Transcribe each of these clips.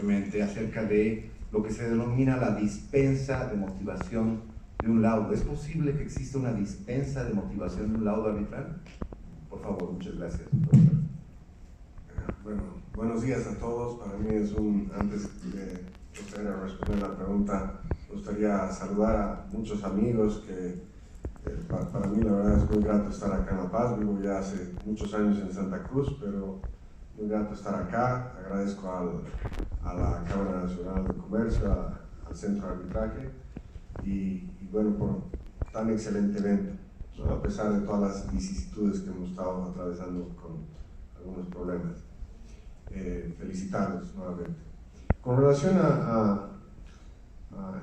brevemente acerca de lo que se denomina la dispensa de motivación de un laudo. ¿Es posible que exista una dispensa de motivación de un laudo arbitral? Por favor, muchas gracias. Bueno, buenos días a todos. Para mí es antes de proceder a responder la pregunta, me gustaría saludar a muchos amigos que para mí la verdad es muy grato estar acá en La Paz. Vivo ya hace muchos años en Santa Cruz, pero muy grato estar acá. Agradezco a la Cámara Nacional de Comercio, al Centro de Arbitraje y bueno, por tan excelente evento, ¿no? A pesar de todas las vicisitudes que hemos estado atravesando con algunos problemas. Felicitarlos nuevamente. Con relación a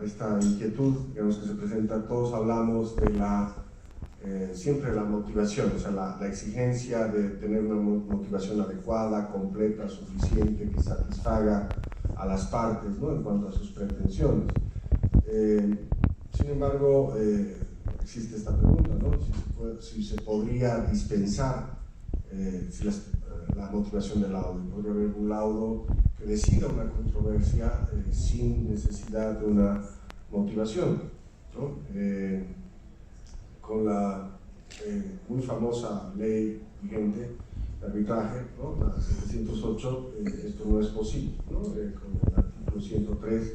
esta inquietud, digamos, que se presenta, todos hablamos de siempre la motivación, o sea, la exigencia de tener una motivación adecuada, completa, suficiente, que satisfaga a las partes, ¿no?, en cuanto a sus pretensiones. Sin embargo, existe esta pregunta, ¿no?, si se podría dispensar la motivación del laudo. Podría haber un laudo que decida una controversia sin necesidad de una motivación, ¿no? Con la muy famosa ley vigente de arbitraje, ¿no?, la 708, esto no es posible, ¿no? Con el artículo 103,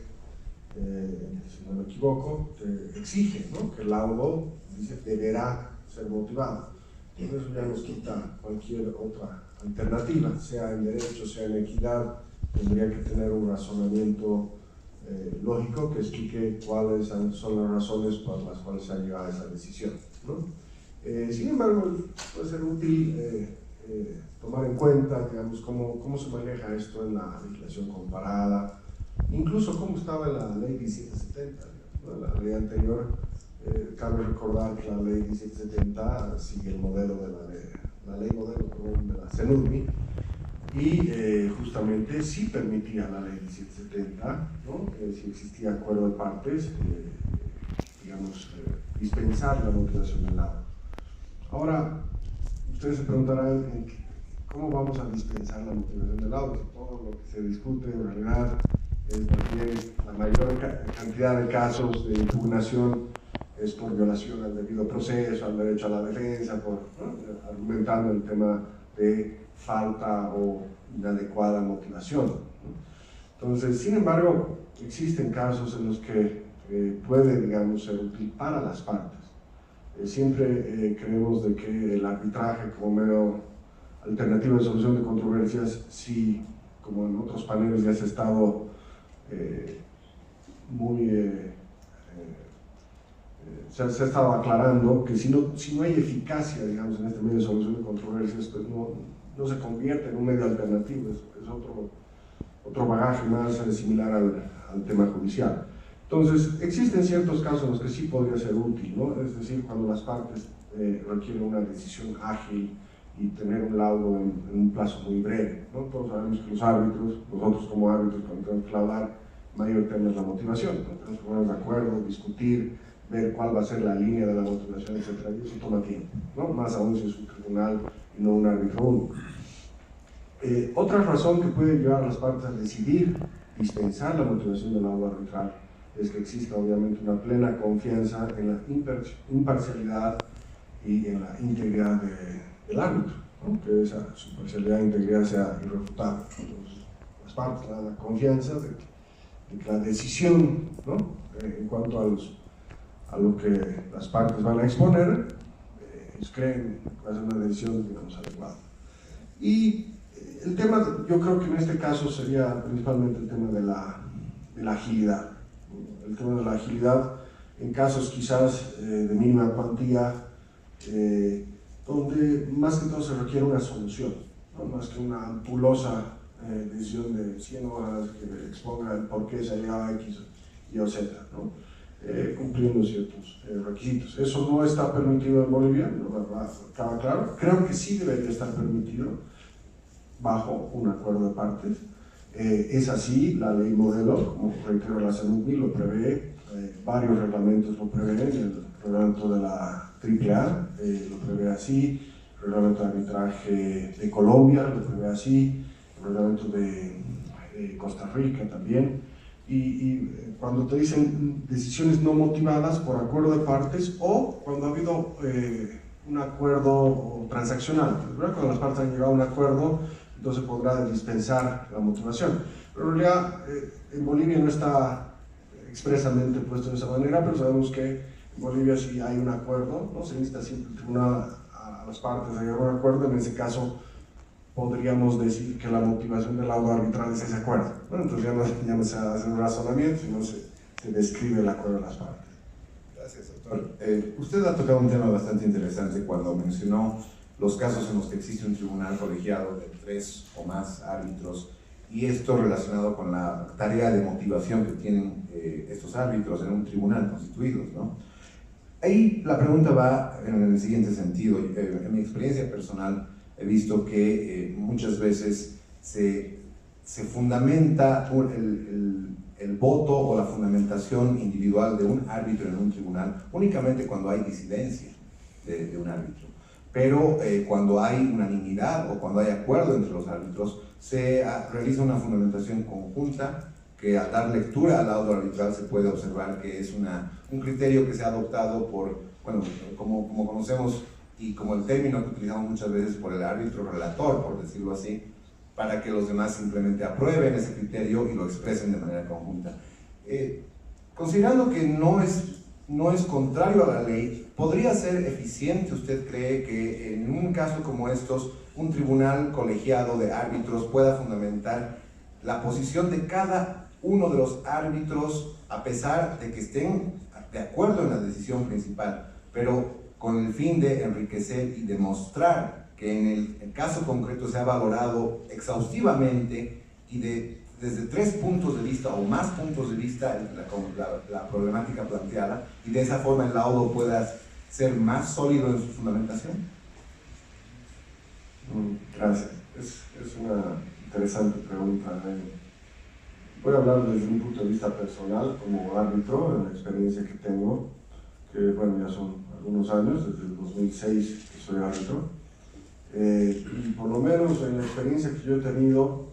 si no me equivoco, exige, ¿no?, que el laudo, dice, deberá ser motivado. Entonces eso ya nos quita cualquier otra alternativa, sea en derecho, sea en equidad. Tendría que tener un razonamiento lógico que explique cuáles son las razones por las cuales se ha llegado a esa decisión, ¿no? Sin embargo, puede ser útil tomar en cuenta, digamos, cómo se maneja esto en la legislación comparada, incluso cómo estaba en la ley 1770, ¿no? La ley anterior. Cabe recordar que la ley 1770 sigue el modelo de la ley modelo de la CENUDMI, y justamente sí permitía la ley 1770, ¿no?, si existía acuerdo de partes, digamos, dispensar la motivación del laudo. Ahora, ustedes se preguntarán cómo vamos a dispensar la motivación del laudo. Todo lo que se discute en realidad es también la mayor cantidad de casos de impugnación es por violación al debido proceso, al derecho a la defensa, ¿no?, argumentando el tema de falta o inadecuada motivación, ¿no? Entonces, sin embargo, existen casos en los que puede, digamos, ser útil para las partes. Siempre creemos de que el arbitraje como medio alternativo de solución de controversias, sí, como en otros paneles ya se ha estado se ha estado aclarando que si no hay eficacia, digamos, en este medio de solución de controversias, pues no se convierte en un medio alternativo, es otro bagaje más similar al tema judicial. Entonces, existen ciertos casos en los que sí podría ser útil, ¿no? Es decir, cuando las partes requieren una decisión ágil y tener un laudo en un plazo muy breve, ¿no? Todos sabemos que los árbitros, nosotros como árbitros, cuando tenemos que laudar, mayor tema es la motivación, ¿no? Tenemos que ponernos de acuerdo, discutir, ver cuál va a ser la línea de la motivación, etc. Y eso toma tiempo, ¿no?, más aún si es un tribunal y no un árbitro único. Otra razón que puede llevar a las partes a decidir dispensar la motivación del laudo arbitral es que exista obviamente una plena confianza en la imparcialidad y en la integridad del árbitro, ¿no?, que esa su imparcialidad e integridad sea irrefutable. Entonces, las partes dan la confianza de que la decisión, ¿no?, en cuanto a lo que las partes van a exponer, ellos creen que va a ser una decisión, digamos, adecuada. Y el tema, yo creo que en este caso sería principalmente el tema de la agilidad. El tema de la agilidad en casos quizás de mínima cuantía, donde más que todo se requiere una solución, ¿no?, más que una ampulosa decisión de 100 horas que exponga el por qué se ha llegado a X y o Z, ¿no?, cumpliendo ciertos requisitos. Eso no está permitido en Bolivia, ¿no?, acaba claro. Creo que sí debería estar permitido bajo un acuerdo de partes. Es así, la ley modelo, como reitero, la CENUDMI lo prevé, varios reglamentos lo prevén, el reglamento de la AAA lo prevé así, el reglamento de arbitraje de Colombia lo prevé así, el reglamento de Costa Rica también. Cuando te dicen decisiones no motivadas por acuerdo de partes o cuando ha habido un acuerdo transaccional, ¿verdad? Cuando las partes han llegado a un acuerdo, entonces podrá dispensar la motivación. Pero en realidad en Bolivia no está expresamente puesto de esa manera, pero sabemos que en Bolivia sí hay un acuerdo, ¿no? Se necesita siempre el tribunal a las partes a llegar a un acuerdo. En ese caso podríamos decir que la motivación del laudo arbitral es ese acuerdo. Bueno, entonces ya no se hace un razonamiento, sino se describe el acuerdo de las partes. Gracias, doctor. Usted ha tocado un tema bastante interesante cuando mencionó los casos en los que existe un tribunal colegiado de 3 o más árbitros, y esto relacionado con la tarea de motivación que tienen estos árbitros en un tribunal constituidos, ¿no? Ahí la pregunta va en el siguiente sentido. En mi experiencia personal he visto que muchas veces se fundamenta el voto o la fundamentación individual de un árbitro en un tribunal únicamente cuando hay disidencia de un árbitro. Pero cuando hay unanimidad o cuando hay acuerdo entre los árbitros, se realiza una fundamentación conjunta que al dar lectura al laudo arbitral se puede observar que es un criterio que se ha adoptado por, bueno, como conocemos y como el término que utilizamos muchas veces, por el árbitro relator, por decirlo así, para que los demás simplemente aprueben ese criterio y lo expresen de manera conjunta. Considerando que no es contrario a la ley, ¿podría ser eficiente, usted cree, que en un caso como estos, un tribunal colegiado de árbitros pueda fundamentar la posición de cada uno de los árbitros, a pesar de que estén de acuerdo en la decisión principal, pero con el fin de enriquecer y demostrar que en el caso concreto se ha valorado exhaustivamente y desde 3 puntos de vista o más puntos de vista la problemática planteada, y de esa forma el laudo pueda ser más sólido en su fundamentación? Gracias. Es una interesante pregunta. Voy a hablar desde un punto de vista personal, como árbitro, en la experiencia que tengo, que bueno, ya son algunos años, desde el 2006 que soy árbitro. Y por lo menos en la experiencia que yo he tenido,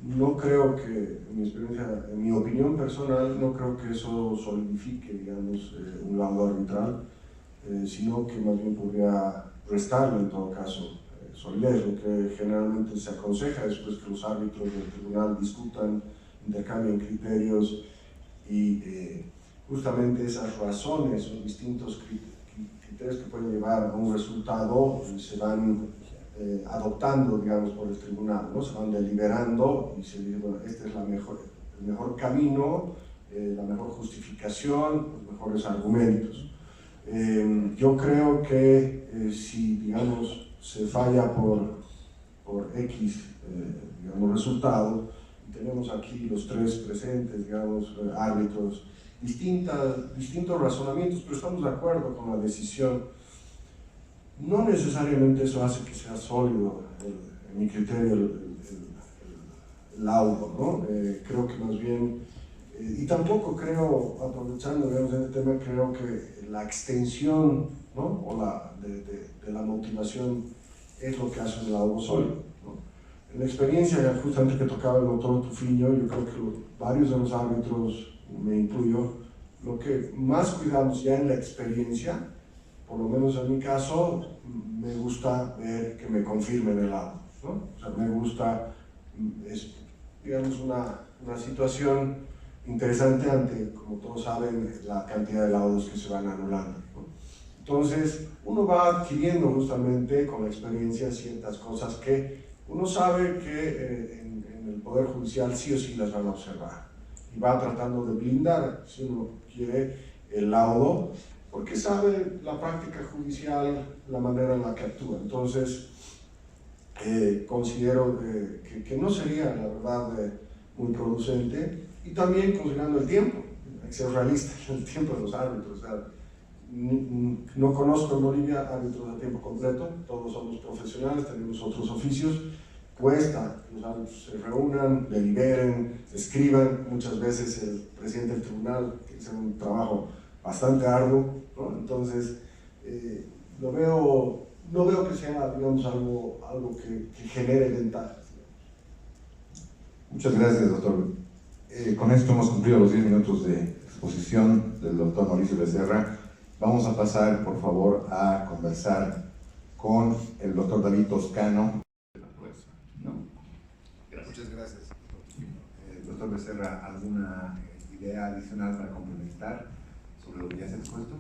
no creo que, en mi opinión personal, no creo que eso solidifique, digamos, un laudo arbitral, sino que más bien podría restarle en todo caso solidez. Lo que generalmente se aconseja después que los árbitros del tribunal discutan, intercambien criterios y justamente esas razones o distintos criterios que pueden llevar a un resultado se van adoptando, digamos, por el tribunal, ¿no? Se van deliberando y se dice, bueno, este es el mejor camino, la mejor justificación, los mejores argumentos. Yo creo que si, digamos, se falla por X, digamos, resultado, y tenemos aquí los 3 presentes, digamos, árbitros, distintos razonamientos, pero estamos de acuerdo con la decisión, no necesariamente eso hace que sea sólido, en mi criterio, el laudo, ¿no? Creo que más bien, y tampoco creo, aprovechando, digamos, este tema, creo que la extensión, ¿no? O de la motivación es lo que hace un laudo sólido, ¿no? En la experiencia justamente que tocaba el doctor Tufiño, yo creo que varios de los árbitros, me incluyo, lo que más cuidamos ya en la experiencia, por lo menos en mi caso, me gusta ver que me confirmen el laudo, ¿no? O sea, me gusta, es, digamos, una situación interesante ante, como todos saben, la cantidad de laudos que se van anulando, ¿no? Entonces, uno va adquiriendo justamente con la experiencia ciertas cosas que uno sabe que en el Poder Judicial sí o sí las van a observar, y va tratando de blindar, si uno quiere, el laudo, porque sabe la práctica judicial, la manera en la que actúa. Entonces, considero que no sería, la verdad, muy producente, y también considerando el tiempo, hay que ser realista en el tiempo de los árbitros. O sea, no conozco en Bolivia árbitros a tiempo completo, todos somos profesionales, tenemos otros oficios, cuesta que los árbitros se reúnan, deliberen, escriban. Muchas veces el presidente del tribunal tiene que hacer un trabajo bastante arduo, ¿no? Entonces, no veo que sea, digamos, algo que genere ventajas. Muchas gracias, doctor. Con esto hemos cumplido los 10 minutos de exposición del doctor Mauricio Becerra. Vamos a pasar, por favor, a conversar con el doctor David Toscano. ¿No? Muchas gracias. Doctor Becerra, ¿alguna idea adicional para complementar sobre lo que ya se ha expuesto?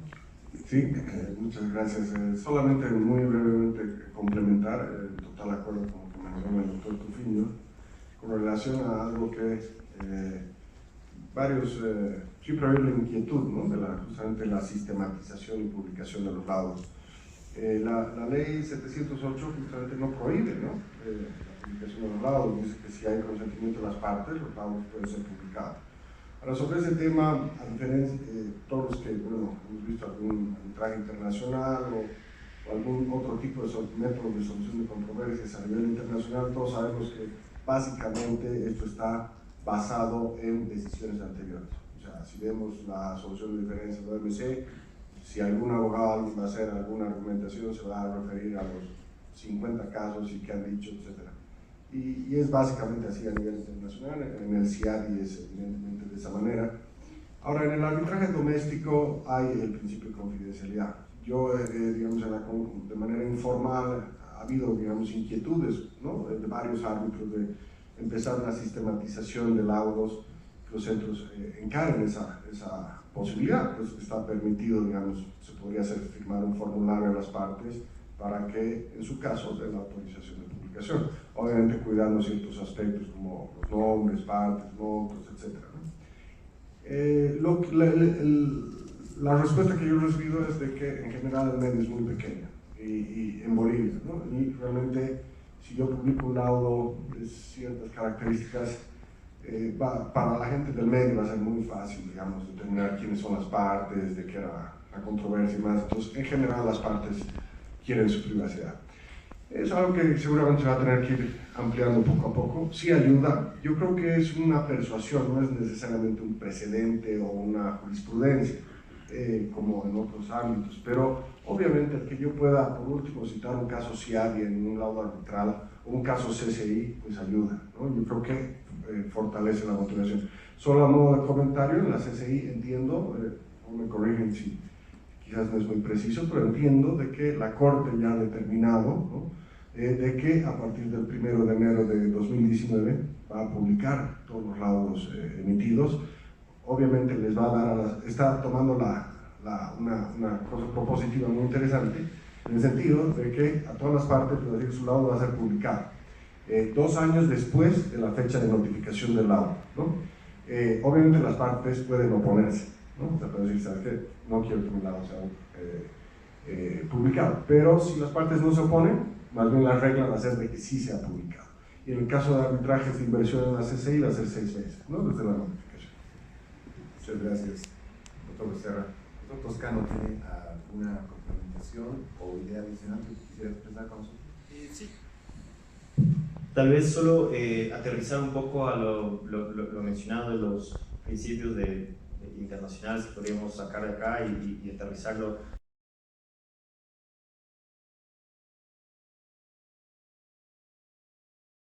Sí, muchas gracias. Solamente muy brevemente complementar, total acuerdo con lo que menciona el doctor Tufiño, con relación a algo que siempre ha habido la inquietud, ¿no? Justamente la sistematización y publicación de los laudos. La ley 708 justamente no prohíbe, ¿no? La publicación de los laudos, dice que si hay consentimiento de las partes, los laudos pueden ser publicados. Ahora, sobre ese tema, a diferencia de todos los que, bueno, hemos visto algún arbitraje internacional o algún otro tipo de métodos de solución de controversias a nivel internacional, todos sabemos que básicamente esto está basado en decisiones anteriores. O sea, si vemos la solución de diferencias de OMC, si algún abogado va a hacer alguna argumentación, se va a referir a los 50 casos y qué han dicho, etc. Y es básicamente así a nivel internacional. En el CIADI es evidentemente de esa manera. Ahora, en el arbitraje doméstico hay el principio de confidencialidad. Yo, digamos, de manera informal ha habido, digamos, inquietudes, ¿no? De varios árbitros de empezar una sistematización de laudos, que los centros encaren esa posibilidad, pues está permitido, digamos, se podría hacer firmar un formulario a las partes para que, en su caso, den la autorización de publicación, obviamente cuidando ciertos aspectos como los nombres, partes, montos, etc. La respuesta que yo he recibido es de que en general el medio es muy pequeño y en Bolivia, ¿no? Y realmente si yo publico un laudo de ciertas características, para la gente del medio va a ser muy fácil, digamos, determinar quiénes son las partes, de qué era la controversia y más. Entonces, en general las partes quieren su privacidad. Es algo que seguramente se va a tener que ir ampliando poco a poco. Sí ayuda, yo creo que es una persuasión, no es necesariamente un precedente o una jurisprudencia, como en otros ámbitos, pero obviamente el que yo pueda, por último, citar un caso CIADI en un laudo arbitral o un caso CCI, pues ayuda, ¿no? Yo creo que fortalece la motivación. Solo a modo de comentario, en la CCI entiendo, no me corrigen si quizás no es muy preciso, pero entiendo de que la Corte ya ha determinado, ¿no? De que a partir del 1 de enero de 2019 va a publicar todos los laudos emitidos. Obviamente les va a dar está tomando una cosa propositiva muy interesante, en el sentido de que a todas las partes, es decir, su laudo va a ser publicado 2 años después de la fecha de notificación del laudo, ¿no? Obviamente las partes pueden oponerse, ¿no? O sea, pueden decir, ¿sabes qué? No quiero que mi laudo sea publicado, pero si las partes no se oponen, más bien la regla va a ser de que sí sea publicado. Y en el caso de arbitrajes de inversión en la CCI va a ser 6 meses, ¿no? Desde la notificación. Muchas gracias, doctor Becerra. Doctor Toscano, ¿tiene alguna complementación o idea adicional que quisiera expresar con nosotros? Sí. Tal vez solo aterrizar un poco a lo mencionado de los principios internacionales que podríamos sacar de acá y aterrizarlo